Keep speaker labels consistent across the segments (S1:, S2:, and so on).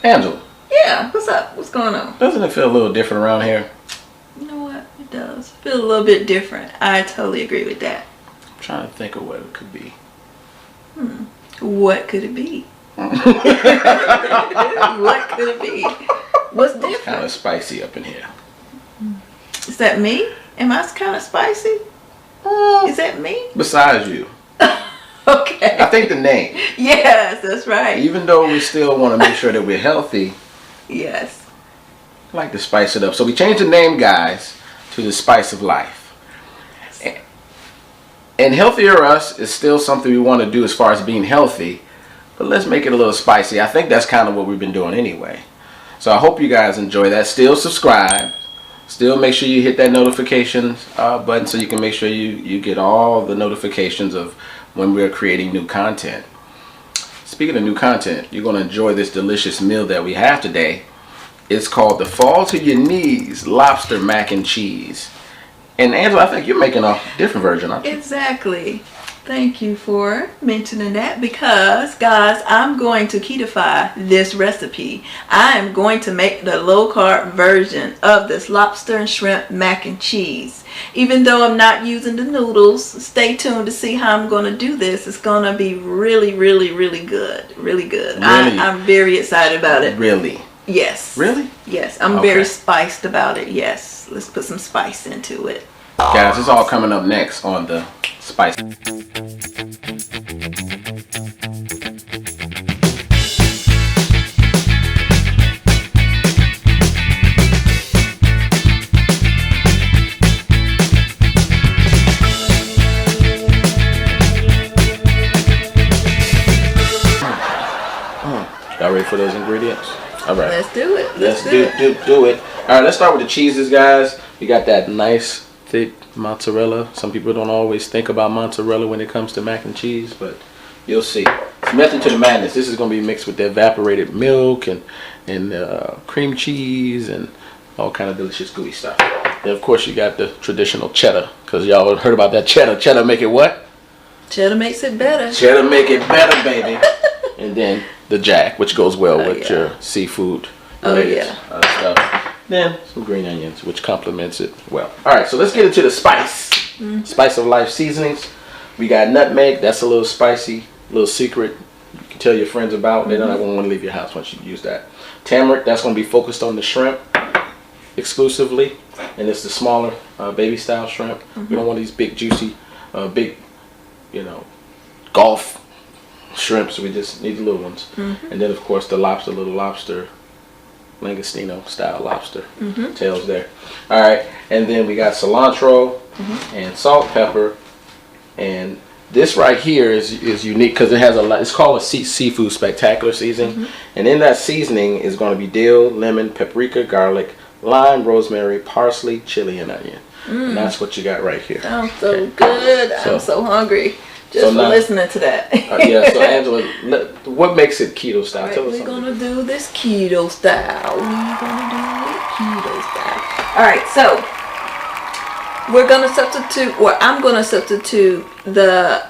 S1: Angela.
S2: Yeah, what's up? What's going on?
S1: Doesn't it feel a little different around here?
S2: You know what? It does. Feel a little bit different. I totally agree with that.
S1: I'm trying to think of what it could be.
S2: What could it be? What could it be? What's different?
S1: It's kind of spicy up in here.
S2: Is that me? Am I kind of spicy? Is that me?
S1: Besides you.
S2: Okay.
S1: I think the name.
S2: Yes, that's right.
S1: Even though we still want to make sure that we're healthy.
S2: Yes.
S1: I like to spice it up. So we changed the name, guys, to the Spice of Life. Yes. And Healthier Us is still something we want to do as far as being healthy. But let's make it a little spicy. I think that's kind of what we've been doing anyway. So I hope you guys enjoy that. Still subscribe. Still make sure you hit that notifications button so you can make sure you get all the notifications of when we're creating new content. Speaking of new content, you're going to enjoy this delicious meal that we have today. It's called the Fall to Your Knees Lobster Mac and Cheese. And Angela, I think you're making a different version, aren't you?
S2: Exactly. Thank you for mentioning that, because guys, I'm going to ketify this recipe. I am going to make the low carb version of this lobster and shrimp mac and cheese. Even though I'm not using the noodles, stay tuned to see how I'm going to do this. It's going to be really, really, really good. Really good.
S1: Really?
S2: I'm very excited about it.
S1: Really?
S2: Yes.
S1: Really?
S2: Yes. I'm very spiced about it. Yes. Let's put some spice into it.
S1: Guys, it's all coming up next on the Spice. Y'all ready for those ingredients? All right.
S2: Let's do it.
S1: Let's do it. All right, let's start with the cheeses, guys. We got that nice thick mozzarella. Some people don't always think about mozzarella when it comes to mac and cheese, but you'll see. It's method to the madness. This is going to be mixed with the evaporated milk and cream cheese and all kind of delicious gooey stuff. Then of course you got the traditional cheddar, because y'all heard about that cheddar. Cheddar make it what?
S2: Cheddar makes it better.
S1: Cheddar make it better, baby. And then the jack, which goes well with your seafood stuff. Then some green onions, which complements it well. All right, so let's get into the spice. Spice of Life seasonings. We got nutmeg. That's a little spicy, little secret you can tell your friends about. They don't want to leave your house once you use that. Turmeric. That's going to be focused on the shrimp exclusively, and it's the smaller baby style shrimp. We don't want these big juicy, big, Gulf shrimps. We just need the little ones. And then of course the lobster, little lobster. Langostino style lobster tails there. All right, and then we got cilantro and salt, pepper, and this right here is unique because it has it's called a seafood spectacular seasoning, and in that seasoning is going to be dill, lemon, paprika, garlic, lime, rosemary, parsley, chili, and onion. And that's what you got right here.
S2: Sounds so good. I'm so hungry. Just for listening to that.
S1: Yeah, so Angela, what makes it keto style? Tell us
S2: something.
S1: We're
S2: going to do this keto style. All right, so we're going to substitute, or I'm going to substitute the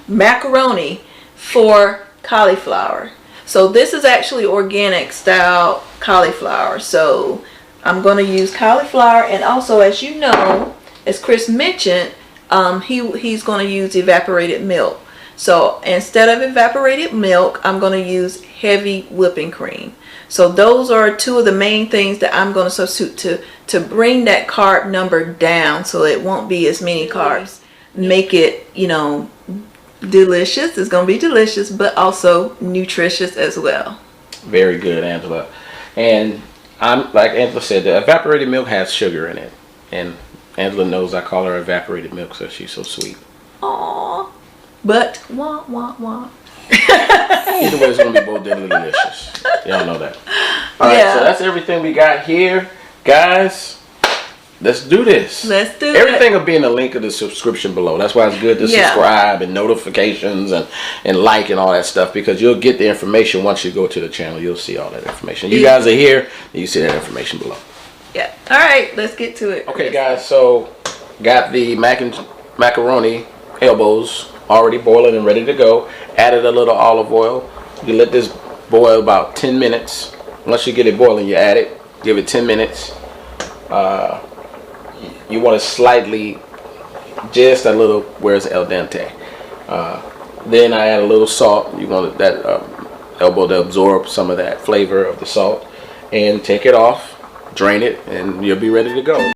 S2: macaroni for cauliflower. So this is actually organic style cauliflower. So I'm going to use cauliflower, and also, as you know, as Chris mentioned, he's going to use evaporated milk. So instead of evaporated milk, I'm going to use heavy whipping cream. So those are two of the main things that I'm going to substitute to bring that carb number down, so it won't be as many carbs. Make it, delicious. It's going to be delicious, but also nutritious as well.
S1: Very good, Angela. And I'm like Angela said, the evaporated milk has sugar in it, and Angela knows I call her evaporated milk, so she's so sweet.
S2: Aww. But wah wah wah.
S1: Either way, it's gonna be both delicious. Y'all know that. All right, so that's everything we got here, guys. Let's do this.
S2: Let's do
S1: Everything will be in the link of the subscription below. That's why it's good to subscribe and notifications and like and all that stuff, because you'll get the information once you go to the channel. You'll see all that information. You guys are here, and you see that information below.
S2: Yeah. All right, let's get to it.
S1: Okay, guys. So got the macaroni elbows already boiling and ready to go. Added a little olive oil. You let this boil about 10 minutes. Once you get it boiling, you add it. Give it 10 minutes. You want to slightly, just a little, where's el dente. Then I add a little salt. You want that elbow to absorb some of that flavor of the salt. And take it off, drain it, and you'll be ready to go.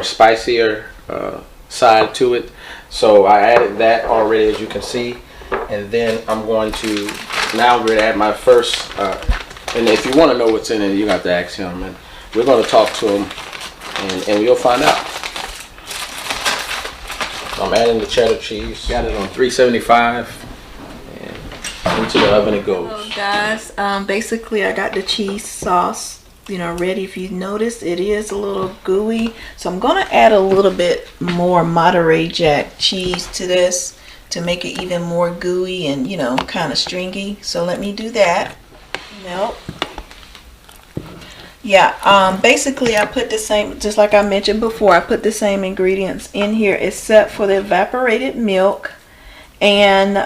S1: Spicier side to it, so I added that already, as you can see. And then I'm going to now we're gonna add my first and if you want to know what's in it, you have to ask him, and we're going to talk to him, and you'll find out. I'm adding the cheddar cheese. Got it on 375, and into the oven it goes.
S2: So guys, basically I got the cheese sauce, you know, ready. If you notice, it is a little gooey, so I'm gonna add a little bit more Monterey Jack cheese to this to make it even more gooey and, you know, kind of stringy. So let me do that. Milk. Yeah, basically I put the same, just like I mentioned before, I put the same ingredients in here except for the evaporated milk, and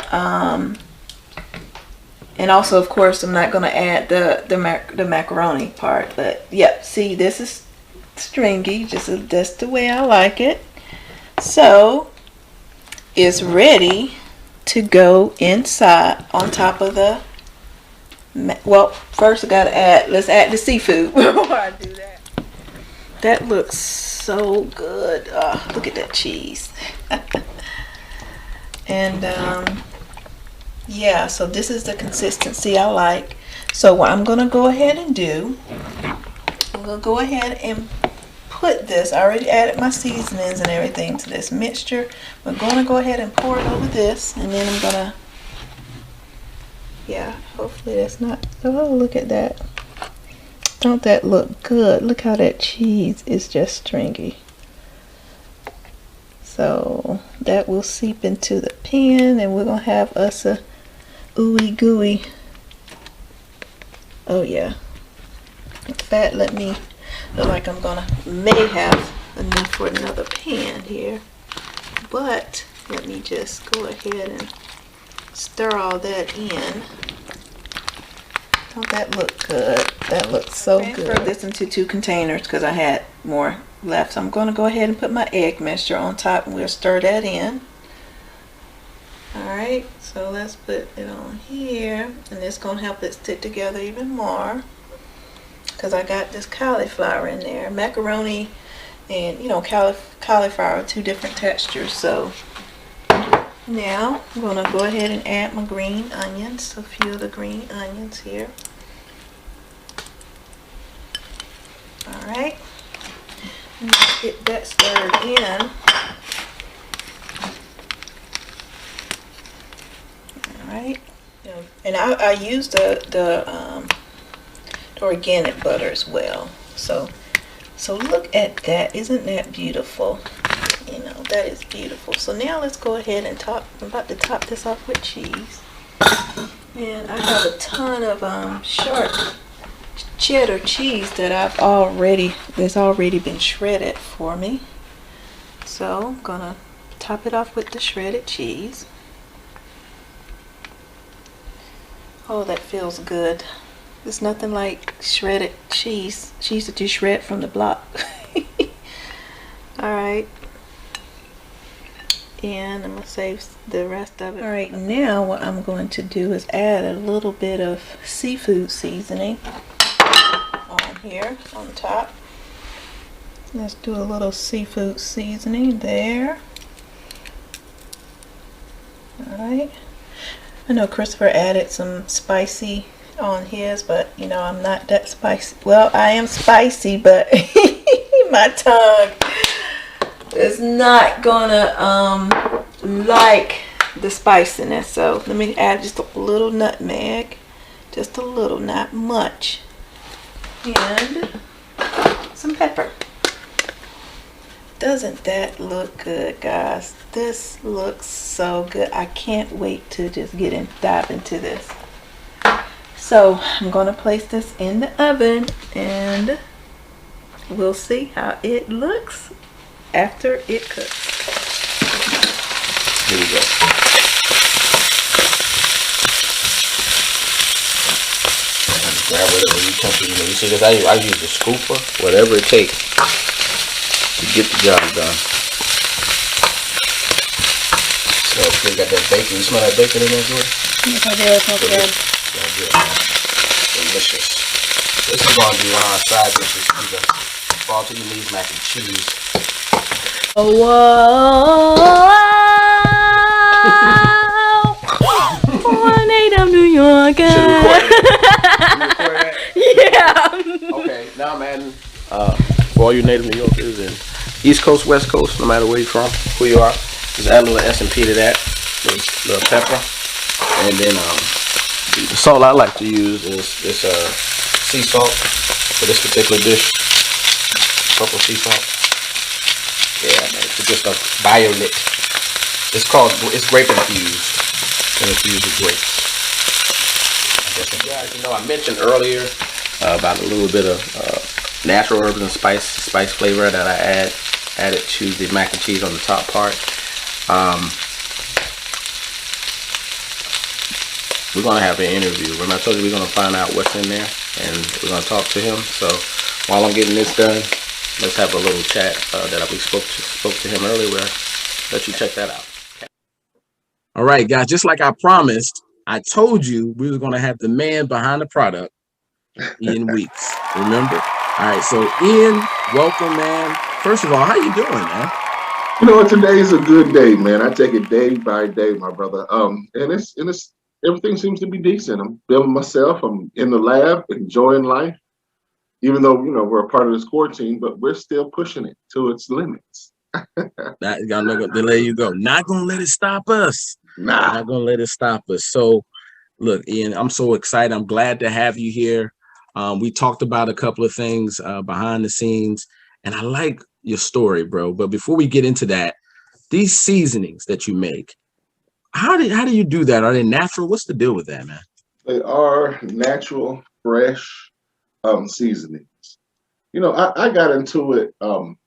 S2: also, of course, I'm not going to add the macaroni part. But yep, see, this is stringy, just the way I like it. So it's ready to go inside on top of the. Well, first I gotta add. Let's add the seafood before I do that. That looks so good. Look at that cheese. And yeah, so this is the consistency I like. So what I'm gonna go ahead and do, I'm gonna go ahead and put this. I already added my seasonings and everything to this mixture. We're gonna go ahead and pour it over this, and then I'm gonna. Yeah, hopefully that's not. Oh, look at that. Don't that look good? Look how that cheese is just stringy. So that will seep into the pan, and we're gonna have us a ooey gooey. Oh yeah. In fact, let me look like I'm gonna may have a need for another pan here, but let me just go ahead and stir all that in. Don't that look good? That looks so good. Throw this into 2 containers because I had more left. So I'm going to go ahead and put my egg mixture on top and we'll stir that in. Alright, so let's put it on here, and it's going to help it stick together even more because I got this cauliflower in there. Macaroni and, you know, cauliflower are two different textures. So now I'm going to go ahead and add my green onions, a few of the green onions here. Alright, get that stirred in. Alright, and I use the organic butter as well. So look at that. Isn't that beautiful? You know, that is beautiful. So now let's go ahead and I'm about to top this off with cheese. And I have a ton of sharp cheddar cheese that that's already been shredded for me. So I'm gonna top it off with the shredded cheese. Oh, that feels good. There's nothing like shredded cheese that you shred from the block. Alright, and I'm gonna save the rest of it. Alright, now what I'm going to do is add a little bit of seafood seasoning on here on top. Let's do a little seafood seasoning there. Alright, I know Christopher added some spicy on his, but you know, I'm not that spicy. Well, I am spicy, but my tongue is not gonna like the spiciness. So let me add just a little nutmeg, just a little, not much, and some pepper. Doesn't that look good, guys? This looks so good. I can't wait to just dive into this. So I'm going to place this in the oven and we'll see how it looks after it cooks.
S1: Here we go. Grab whatever utensil you need. You see this? I use the scooper, whatever it takes to get the job done. So you got that bacon. You smell that bacon in there, Jordan?
S2: Yes, I do. It smells good.
S1: Good, man. Delicious. This is going to be one of our side dishes. For all to you needs mac and cheese.
S2: Oh, wow. 1 New York.
S1: Should record that.
S2: Yeah.
S1: Okay, now, man, for all you native New Yorkers and East Coast, West Coast, no matter where you're from, who you are, just add a little S&P to that, a little pepper, and then the salt I like to use is this sea salt for this particular dish, purple sea salt. Yeah, man, it's just a violet. It's grape infused, and infused with grapes. I guess you guys know I mentioned earlier about a little bit of natural herbs and spice flavor that I added to the mac and cheese on the top part. We're gonna have an interview. Remember I told you we're gonna find out what's in there, and we're gonna talk to him. So while I'm getting this done, let's have a little chat that we spoke to him earlier. We'll let you check that out. Okay. All right, guys. Just like I promised, I told you we were gonna have the man behind the product, Ian Weeks. Remember? All right. So Ian, welcome, man. First of all, how you doing, man?
S3: You know what? Today's a good day, man. I take it day by day, my brother. And it's everything seems to be decent. I'm building myself. I'm in the lab, enjoying life. Even though we're a part of this quarantine, but we're still pushing it to its limits.
S1: That y'all not gonna let you go. Not gonna let it stop us.
S3: Nah.
S1: Not gonna let it stop us. So, look, Ian, I'm so excited. I'm glad to have you here. We talked about a couple of things behind the scenes, and I like your story, bro. But before we get into that, these seasonings that you make, how do you do that? Are they natural? What's the deal with that, man?
S3: They are natural, fresh seasonings. I got into it, and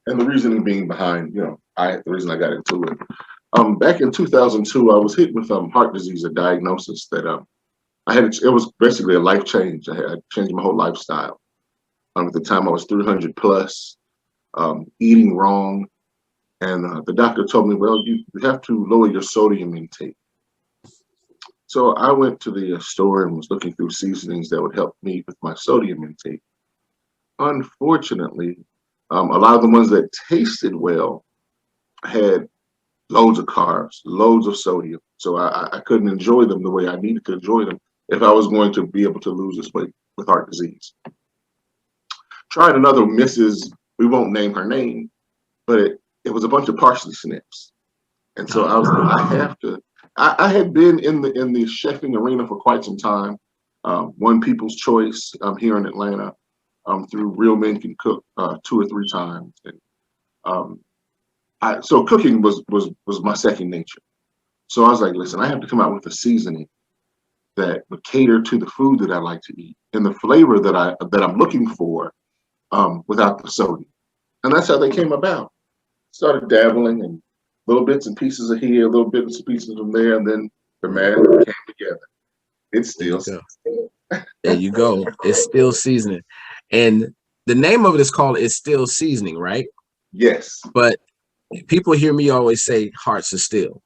S3: the reasoning being behind, the reason I got into it. Back in 2002, I was hit with heart disease, a diagnosis that it was basically a life change. I had changed my whole lifestyle. At the time, I was 300 plus. eating wrong. And the doctor told me, well, you have to lower your sodium intake. So I went to the store and was looking through seasonings that would help me with my sodium intake. Unfortunately, a lot of the ones that tasted well had loads of carbs, loads of sodium. So I couldn't enjoy them the way I needed to enjoy them if I was going to be able to lose this weight with heart disease. Tried another Mrs. We won't name her name, but it was a bunch of parsley snips. And so I was like, I have to. I had been in the chefing arena for quite some time. Won People's Choice here in Atlanta through Real Men Can Cook 2 or 3 times. And so cooking was my second nature. So I was like, listen, I have to come out with a seasoning that would cater to the food that I like to eat and the flavor that I'm looking for without the sodium. And that's how they came about. Started dabbling and little bits and pieces of here, little bits and pieces from there, and then the magic came together. It's still
S1: there you go. It's still seasoning. And the name of it is called It's Still Seasoning, right?
S3: Yes.
S1: But people hear me always say Hearts of Steel.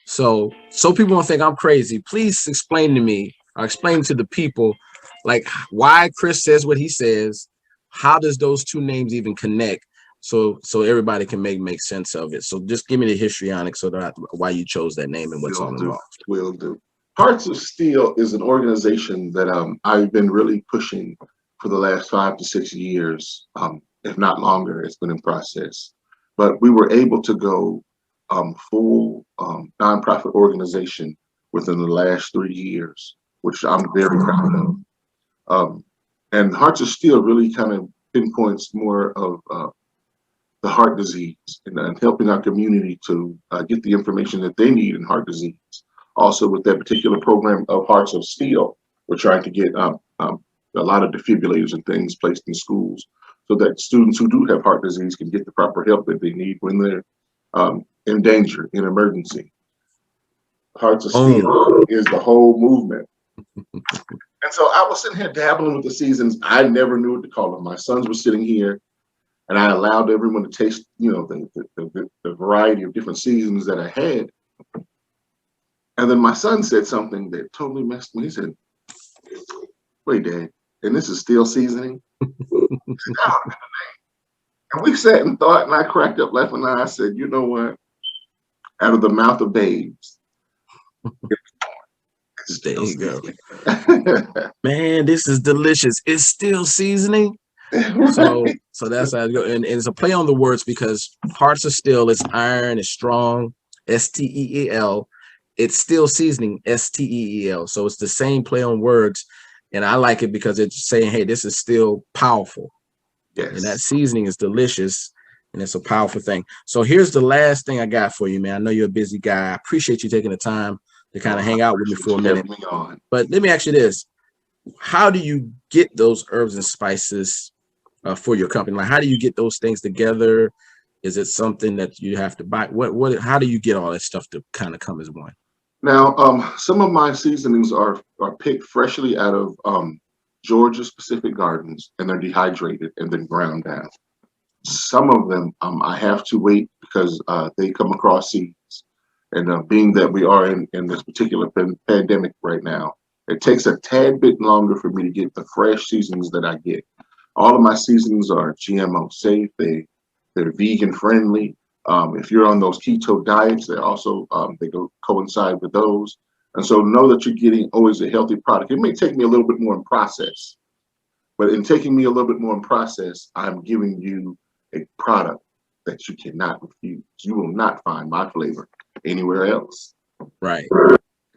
S1: So people don't think I'm crazy. Please explain to me, or explain to the people, like why Chris says what he says. How does those two names even connect? So everybody can make sense of it. So just give me the history on it, so that why you chose that name and what's all involved.
S3: Will do. Hearts of Steel is an organization that I've been really pushing for the last 5 to 6 years, if not longer. It's been in process, but we were able to go full nonprofit organization within the last 3 years, which I'm very proud of. And Hearts of Steel really kind of pinpoints more of the heart disease and helping our community to get the information that they need in heart disease. Also, with that particular program of Hearts of Steel, we're trying to get a lot of defibrillators and things placed in schools so that students who do have heart disease can get the proper help that they need when they're in danger, in emergency. Hearts of Steel is the whole movement. And so I was sitting here dabbling with the seasons. I never knew what to call them. My sons were sitting here, and I allowed everyone to taste, the variety of different seasons that I had. And then my son said something that totally messed me. He said, "Wait, Dad, and this is still seasoning?" And we sat and thought, and I cracked up laughing, and I said, "You know what? Out of the mouth of babes,
S1: there you go." Man, this is delicious. It's still seasoning. So that's how it goes. And it's a play on the words, because Hearts of Steel is iron, is strong, STEEL. It's still seasoning, STEEL. So it's the same play on words. And I like it because it's saying, hey, this is still powerful. Yes. And that seasoning is delicious, and it's a powerful thing. So here's the last thing I got for you, man. I know you're a busy guy. I appreciate you taking the time to kind of hang out with me for a minute. But let me ask you this. How do you get those herbs and spices for your company? Like, how do you get those things together? Is it something that you have to buy? How do you get all that stuff to kind of come as one?
S3: Now, some of my seasonings are picked freshly out of Georgia specific gardens, and they're dehydrated and then ground down. Some of them I have to wait because they come across seeds. And being that we are in this particular pandemic right now, it takes a tad bit longer for me to get the fresh seasonings that I get. All of my seasonings are GMO safe. They're vegan friendly. If you're on those keto diets, they also they coincide with those. And so know that you're getting always a healthy product. It may take me a little bit more in process, but in taking me a little bit more in process, I'm giving you a product that you cannot refuse. You will not find my flavor anywhere else.
S1: Right.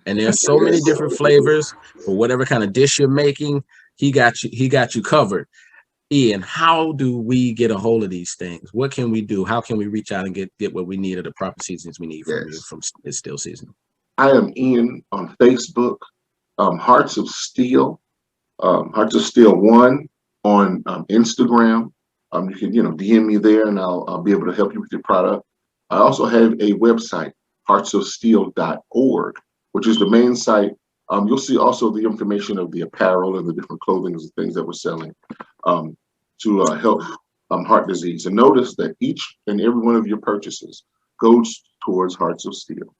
S1: And there's so many different flavors for whatever kind of dish you're making. He got you covered. Ian, how do we get a hold of these things? What can we do? How can we reach out and get what we need at the proper seasonings we need from you from It's Still Seasoning?
S3: I am Ian on Facebook, Hearts of Steel, Hearts of Steel 1 on Instagram. You can DM me there, and I'll be able to help you with your product. I also have a website, heartsofsteel.org, which is the main site. You'll see also the information of the apparel and the different clothing and things that we're selling to help heart disease. And notice that each and every one of your purchases goes towards Hearts of Steel,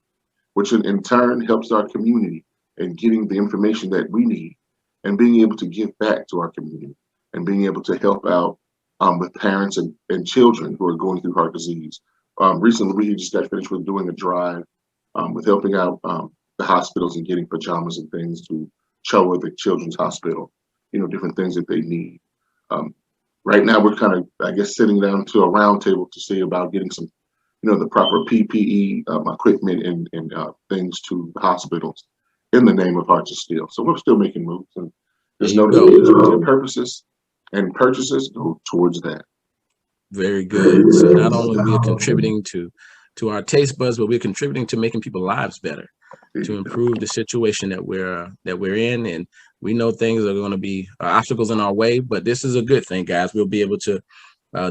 S3: which in turn helps our community in getting the information that we need and being able to give back to our community and being able to help out with parents and children who are going through heart disease. Recently, we just got finished with doing a drive with helping out the hospitals and getting pajamas and things to Choa, the Children's Hospital, different things that they need. Right now, we're kind of, I guess, sitting down to a round table to see about getting some, the proper PPE equipment and things to hospitals in the name of Hearts of Steel. So we're still making moves, and just know that your purposes and purchases go towards that.
S4: Very good. So not only we are contributing to our taste buds, but we're contributing to making people's lives better, to improve the situation that we're in. And we know things are going to be obstacles in our way, but this is a good thing, guys. We'll be able to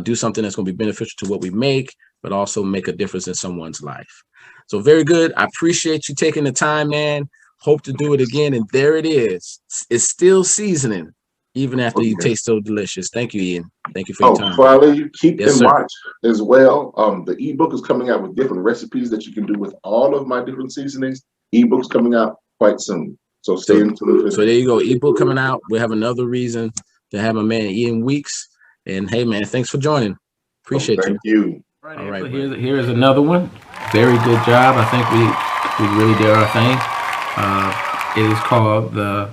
S4: do something that's going to be beneficial to what we make, but also make a difference in someone's life. So very good. I appreciate you taking the time, man. Hope to do it again. And there it is. It's still seasoning, even after you taste so delicious. Thank you, Ian. Thank you for your time.
S3: Before I let you keep in watch as well, the ebook is coming out with different recipes that you can do with all of my different seasonings. Ebook's coming out quite soon. So stay tuned. So
S4: there you go. Ebook coming out. We have another reason to have my man Ian Weeks. And hey, man, thanks for joining. Appreciate you.
S3: Thank you.
S5: All right. Here's another one. Very good job. I think we really did our thing. It is called the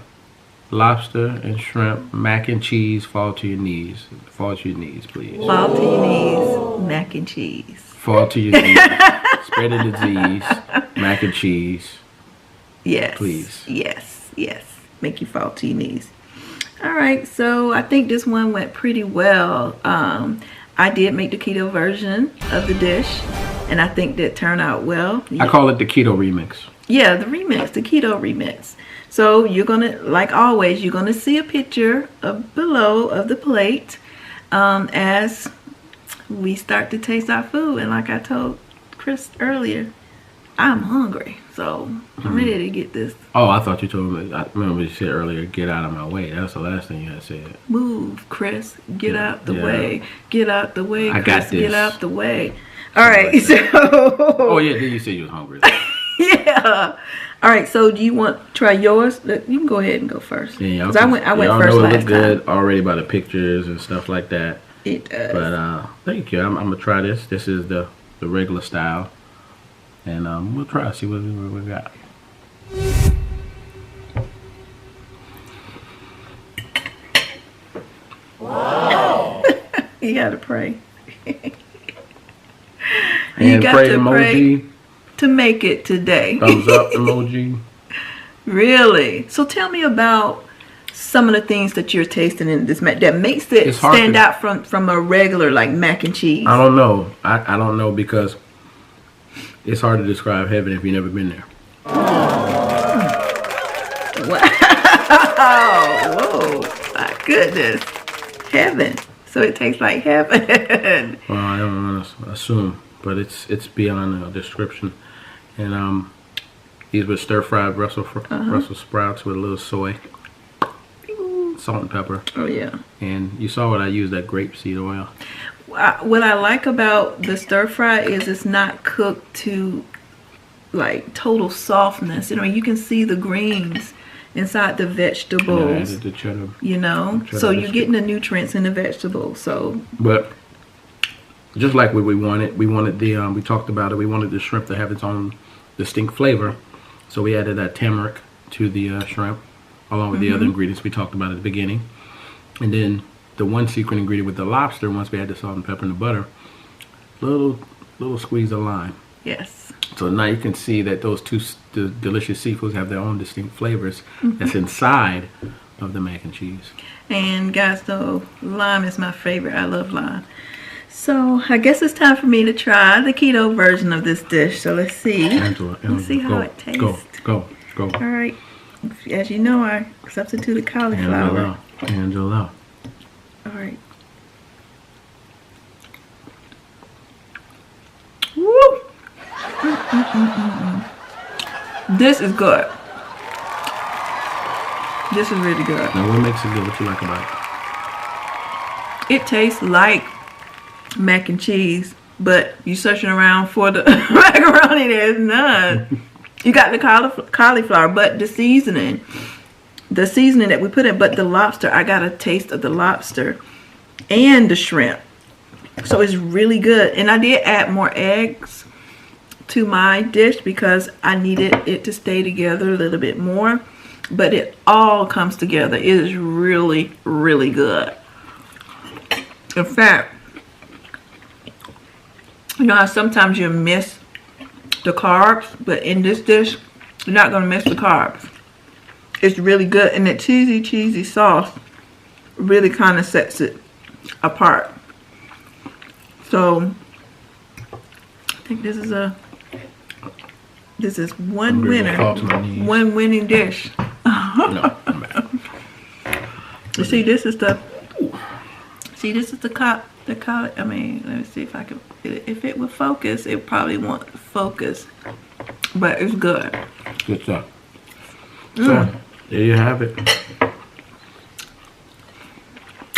S5: Lobster and Shrimp Mac and Cheese Fall to Your Knees. Fall to your knees, please.
S2: Fall to your knees, mac and cheese.
S5: Fall to your knees. Spread the disease, mac and cheese.
S2: Yes.
S5: Please.
S2: Yes. Make you fall to your knees. All right, so I think this one went pretty well. I did make the keto version of the dish, and I think that turned out well.
S5: I call it the keto remix.
S2: Yeah, the remix, the keto remix. So you're gonna, like always, you're gonna see a picture below of the plate as we start to taste our food. And like I told Chris earlier, I'm hungry, so I'm ready to get this.
S5: Oh, I thought you told me. I remember you said earlier, "Get out of my way." That's the last thing you had said.
S2: Move, Chris. Get out the way. Get out the way,
S5: I
S2: Chris.
S5: got this.
S2: Get out the way. All right, so.
S5: Oh yeah, then you said you was hungry.
S2: Yeah. All right. So, do you want to try yours? You can go ahead and go first.
S5: Yeah,
S2: because I went first
S5: know it
S2: last
S5: looked good
S2: time.
S5: already by the pictures and stuff like that.
S2: It does.
S5: But thank you. I'm gonna try this. This is the regular style, and we'll try to see what we got.
S2: Wow. You gotta pray.
S5: And pray emoji.
S2: To make it today.
S5: Thumbs up emoji.
S2: Really? So tell me about some of the things that you're tasting in this that makes it stand out from a regular like mac and cheese.
S5: I don't know. I don't know because it's hard to describe heaven if you've never been there.
S2: Wow. Whoa. My goodness. Heaven. So it tastes like heaven.
S5: Well, I don't want to assume, but it's beyond description. And these were stir-fried Brussels sprouts with a little soy, salt and pepper.
S2: Oh yeah.
S5: And you saw what I used, that grapeseed oil.
S2: What I like about the stir-fry is it's not cooked to like total softness. You can see the greens inside the vegetables.
S5: Yeah, the cheddar.
S2: So you're getting the nutrients in the vegetables. So.
S5: But just like what we wanted we talked about it. We wanted the shrimp to have its own distinct flavor, so we added that Tumeric to the shrimp, along with the other ingredients we talked about at the beginning. And then the one secret ingredient with the lobster, once we add the salt and pepper and the butter, little squeeze of lime.
S2: Yes.
S5: So now you can see that those two delicious seafoods have their own distinct flavors that's inside of the mac and cheese. And
S2: guys, though, lime is my favorite. I love lime. So I guess it's time for me to try the keto version of this dish. So let's see.
S5: Angela,
S2: let's see how it tastes.
S5: Go.
S2: All right. As you know, I substituted cauliflower.
S5: Angela.
S2: All right. Woo! This is good. This is really good.
S5: Now, what makes it good? What you like about it?
S2: It tastes like mac and cheese, but you searching around for the macaroni, there's none. You got the cauliflower, but the seasoning that we put in, but the lobster, I got a taste of the lobster and the shrimp. So it's really good. And I did add more eggs to my dish because I needed it to stay together a little bit more. But it all comes together. It is really, really good. In fact, you know how sometimes you miss the carbs, but in this dish, you're not going to miss the carbs. It's really good. And the cheesy sauce really kind of sets it apart. So, I think this is one winning dish.
S5: No, I'm back.
S2: You see, this is the I mean, let me see if I can, if it would focus, it probably won't focus, but it's good.
S5: Good stuff. So, there you have it.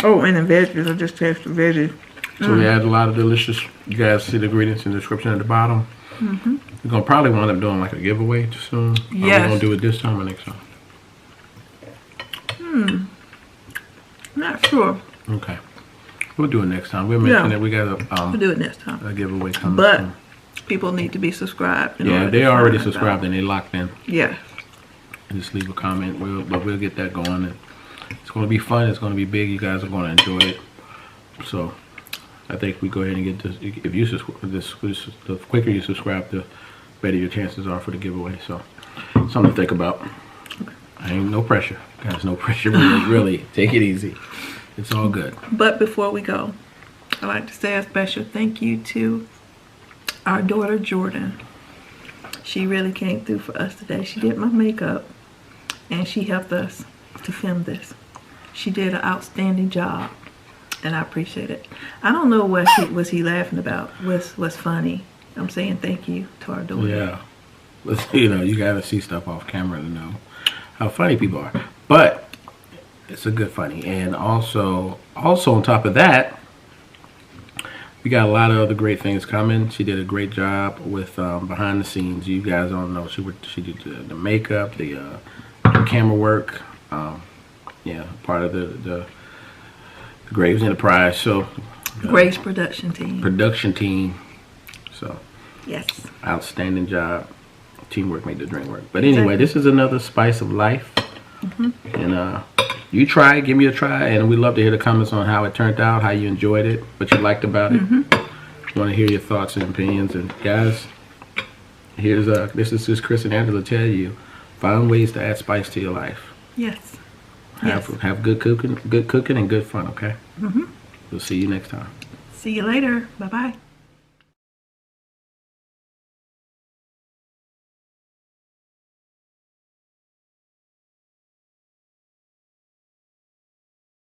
S2: Oh, and the veggies, I just tasted the veggies.
S5: So we add a lot of delicious, you guys see the ingredients in the description at the bottom. We're going to probably wind up doing like a giveaway soon.
S2: Yes.
S5: Are we going to do it this time or next time?
S2: Not sure.
S5: Okay. We'll do it next time. We'll mention that we got
S2: We'll do it next time.
S5: a giveaway coming
S2: But
S5: soon.
S2: people need to be subscribed.
S5: Yeah, they already subscribed and they locked in.
S2: Yeah.
S5: Just leave a comment. We'll get that going. And it's going to be fun. It's going to be big. You guys are going to enjoy it. So I think we go ahead and get this. If you the quicker you subscribe, the better your chances are for the giveaway. So something to think about. Ain't no pressure, guys. No pressure. Really, take it easy. It's all good.
S2: But before we go, I'd like to say a special thank you to our daughter Jordan. She really came through for us today. She did my makeup and she helped us to film this. She did an outstanding job and I appreciate it. I don't know what was he laughing about. What's funny. I'm saying thank you to our daughter.
S5: Yeah. But, you know, you got to see stuff off camera to know how funny people are. But it's a good funny. And also on top of that, we got a lot of other great things coming. She did a great job with behind the scenes. You guys don't know. She did the makeup, the camera work. Yeah, part of the Graves Enterprise. So
S2: Graves production team.
S5: So
S2: yes,
S5: outstanding job. Teamwork made the dream work. But anyway, this is another spice of life. And you try it, give me a try, and we'd love to hear the comments on how it turned out, how you enjoyed it, what you liked about it. Want to hear your thoughts and opinions. And guys, here's this is just Chris and Angela tell you, find ways to add spice to your life.
S2: Yes.
S5: Have good cooking and good fun. Okay. We'll see you next time.
S2: See you later. Bye bye.